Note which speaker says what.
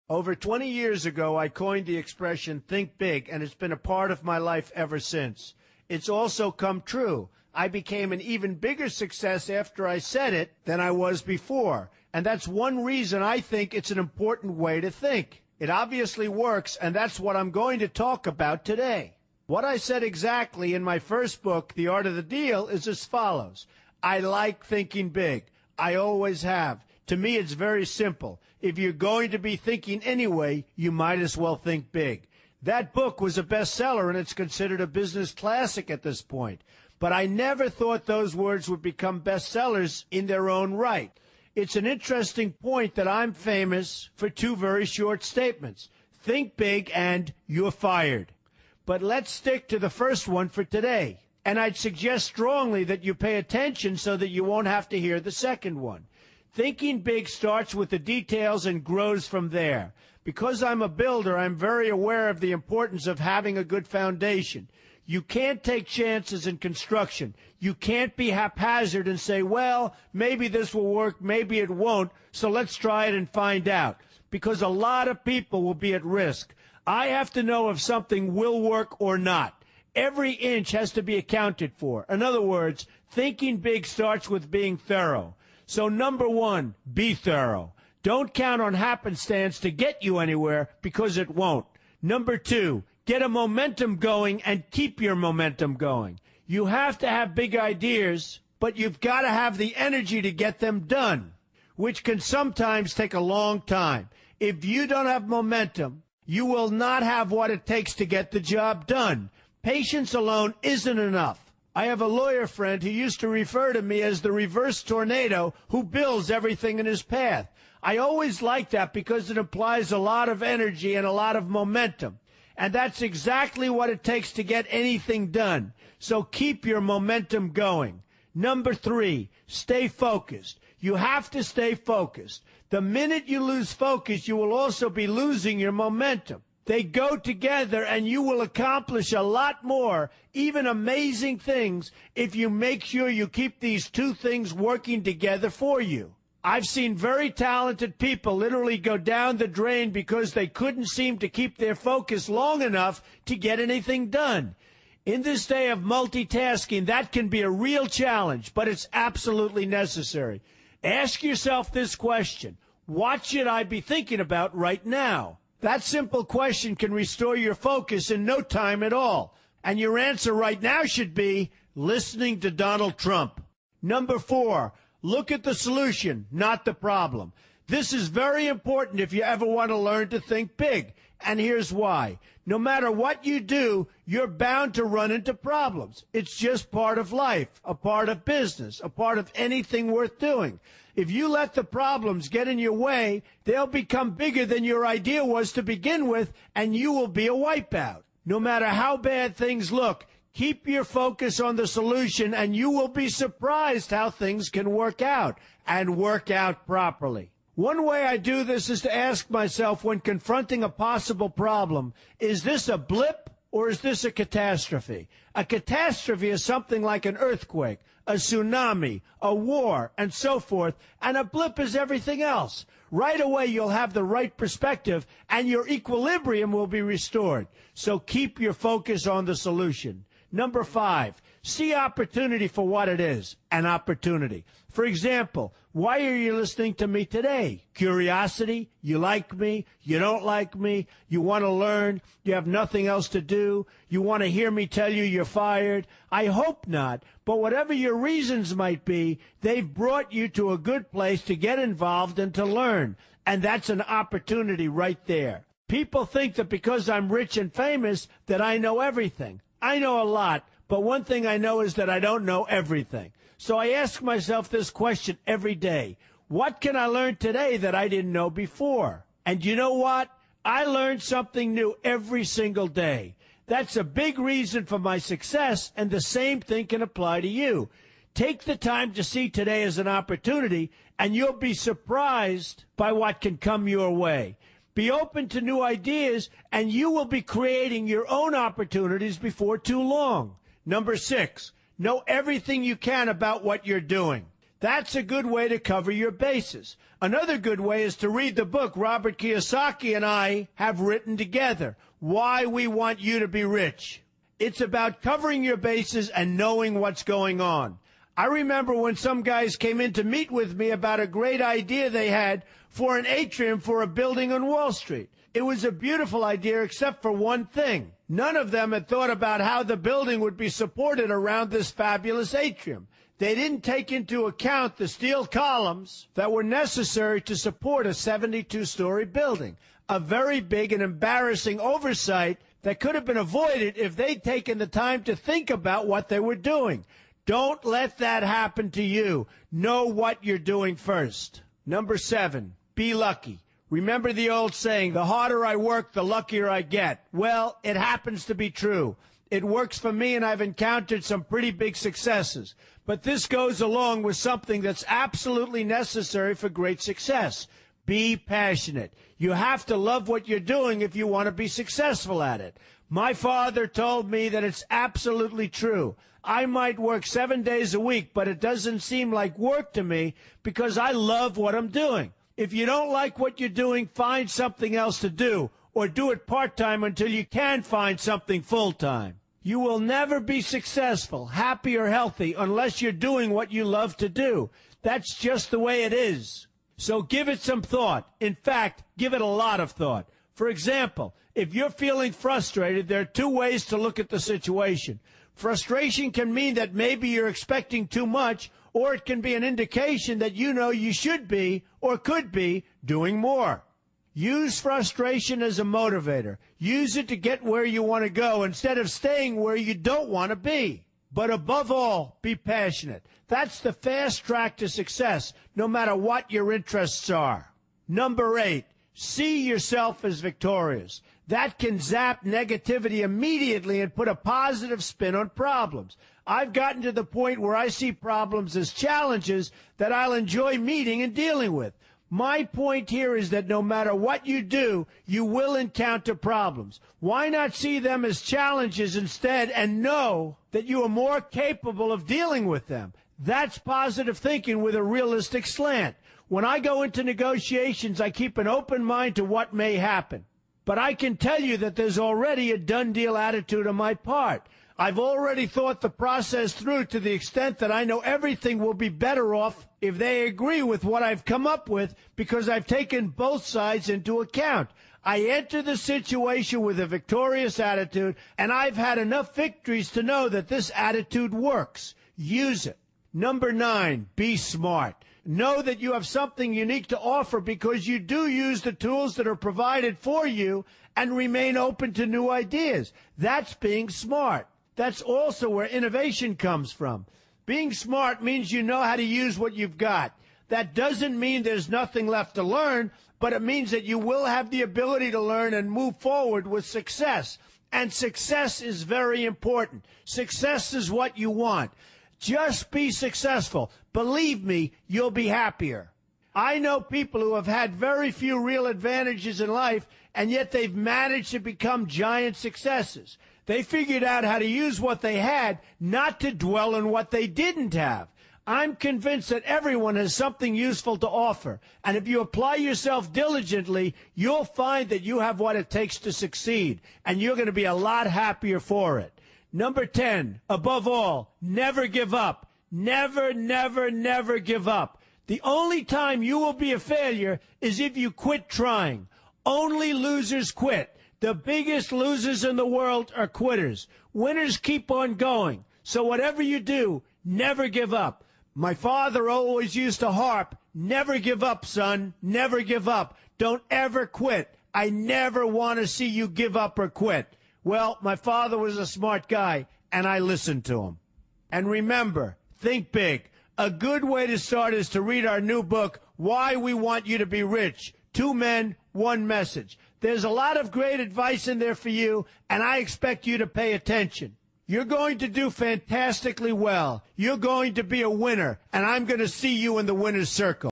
Speaker 1: Over 20 years ago, I coined the expression think big, and it's been a part of my life ever since. It's also come true. I became an even bigger success after I said it than I was before. And that's one reason I think it's an important way to think. It obviously works, and that's what I'm going to talk about today. What I said exactly in my first book, The Art of the Deal, is as follows. I like thinking big. I always have. To me, it's very simple. If you're going to be thinking anyway, you might as well think big. That book was a bestseller, and it's considered a business classic at this point. But I never thought those words would become bestsellers in their own right. It's an interesting point that I'm famous for two very short statements. Think big and you're fired. But let's stick to the first one for today. And I'd suggest strongly that you pay attention so that you won't have to hear the second one. Thinking big starts with the details and grows from there. Because I'm a builder, I'm very aware of the importance of having a good foundation. You can't take chances in construction. You can't be haphazard and say, well, maybe this will work, maybe it won't, so let's try it and find out. Because a lot of people will be at risk. I have to know if something will work or not. Every inch has to be accounted for. In other words, thinking big starts with being thorough. So number one, be thorough. Don't count on happenstance to get you anywhere because it won't. Number two, get a momentum going and keep your momentum going. You have to have big ideas, but you've got to have the energy to get them done, which can sometimes take a long time. If you don't have momentum, you will not have what it takes to get the job done. Patience alone isn't enough. I have a lawyer friend who used to refer to me as the reverse tornado who builds everything in his path. I always like that because it implies a lot of energy and a lot of momentum. And that's exactly what it takes to get anything done. So keep your momentum going. Number three, stay focused. You have to stay focused. The minute you lose focus, you will also be losing your momentum. They go together, and you will accomplish a lot more, even amazing things, if you make sure you keep these two things working together for you. I've seen very talented people literally go down the drain because they couldn't seem to keep their focus long enough to get anything done. In this day of multitasking, that can be a real challenge, but it's absolutely necessary. Ask yourself this question: what should I be thinking about right now? That simple question can restore your focus in no time at all. And your answer right now should be listening to Donald Trump. Number four, look at the solution, not the problem. This is very important if you ever want to learn to think big. And here's why. No matter what you do, you're bound to run into problems. It's just part of life, a part of business, a part of anything worth doing. If you let the problems get in your way, they'll become bigger than your idea was to begin with, and you will be a wipeout. No matter how bad things look, keep your focus on the solution, and you will be surprised how things can work out, and work out properly. One way I do this is to ask myself when confronting a possible problem, is this a blip or is this a catastrophe? A catastrophe is something like an earthquake, a tsunami, a war, and so forth, and a blip is everything else. Right away, you'll have the right perspective, and your equilibrium will be restored. So keep your focus on the solution. Number five, see opportunity for what it is, an opportunity. For example, why are you listening to me today? Curiosity? You like me? You don't like me? You want to learn? You have nothing else to do? You want to hear me tell you you're fired? I hope not. But whatever your reasons might be, they've brought you to a good place to get involved and to learn. And that's an opportunity right there. People think that because I'm rich and famous that I know everything. I know a lot, but one thing I know is that I don't know everything. So I ask myself this question every day. What can I learn today that I didn't know before? And you know what? I learn something new every single day. That's a big reason for my success, and the same thing can apply to you. Take the time to see today as an opportunity, and you'll be surprised by what can come your way. Be open to new ideas, and you will be creating your own opportunities before too long. Number six, know everything you can about what you're doing. That's a good way to cover your bases. Another good way is to read the book Robert Kiyosaki and I have written together, Why We Want You to Be Rich. It's about covering your bases and knowing what's going on. I remember when some guys came in to meet with me about a great idea they had for an atrium for a building on Wall Street. It was a beautiful idea except for one thing. None of them had thought about how the building would be supported around this fabulous atrium. They didn't take into account the steel columns that were necessary to support a 72-story building, a very big and embarrassing oversight that could have been avoided if they'd taken the time to think about what they were doing. Don't let that happen to you. Know what you're doing first. Number 7, be lucky. Remember the old saying, the harder I work, the luckier I get. Well, it happens to be true. It works for me, and I've encountered some pretty big successes. But this goes along with something that's absolutely necessary for great success. Be passionate. You have to love what you're doing if you want to be successful at it. My father told me that it's absolutely true. I might work 7 days a week, but it doesn't seem like work to me because I love what I'm doing. If you don't like what you're doing, find something else to do, or do it part-time until you can find something full-time. You will never be successful, happy, or healthy unless you're doing what you love to do. That's just the way it is. So give it some thought. In fact, give it a lot of thought. For example, if you're feeling frustrated, there are 2 ways to look at the situation. Frustration can mean that maybe you're expecting too much, or it can be an indication that you know you should be or could be doing more. Use frustration as a motivator. Use it to get where you want to go instead of staying where you don't want to be. But above all, be passionate. That's the fast track to success, no matter what your interests are. Number 8, see yourself as victorious. That can zap negativity immediately and put a positive spin on problems. I've gotten to the point where I see problems as challenges that I'll enjoy meeting and dealing with. My point here is that no matter what you do, you will encounter problems. Why not see them as challenges instead and know that you are more capable of dealing with them? That's positive thinking with a realistic slant. When I go into negotiations, I keep an open mind to what may happen. But I can tell you that there's already a done deal attitude on my part. I've already thought the process through to the extent that I know everything will be better off if they agree with what I've come up with because I've taken both sides into account. I enter the situation with a victorious attitude, and I've had enough victories to know that this attitude works. Use it. Number 9, be smart. Know that you have something unique to offer because you do use the tools that are provided for you and remain open to new ideas. That's being smart. That's also where innovation comes from. Being smart means you know how to use what you've got. That doesn't mean there's nothing left to learn, but it means that you will have the ability to learn and move forward with success. And success is very important. Success is what you want. Just be successful. Believe me, you'll be happier. I know people who have had very few real advantages in life, and yet they've managed to become giant successes. They figured out how to use what they had, not to dwell on what they didn't have. I'm convinced that everyone has something useful to offer, and if you apply yourself diligently, you'll find that you have what it takes to succeed, and you're going to be a lot happier for it. Number 10, above all, never give up. Never, never, never give up. The only time you will be a failure is if you quit trying. Only losers quit. The biggest losers in the world are quitters. Winners keep on going. So whatever you do, never give up. My father always used to harp, never give up, son, never give up. Don't ever quit. I never want to see you give up or quit. Well, my father was a smart guy, and I listened to him. And remember, think big. A good way to start is to read our new book, Why We Want You to Be Rich. 2 men, 1 message. There's a lot of great advice in there for you, and I expect you to pay attention. You're going to do fantastically well. You're going to be a winner, and I'm going to see you in the winner's circle.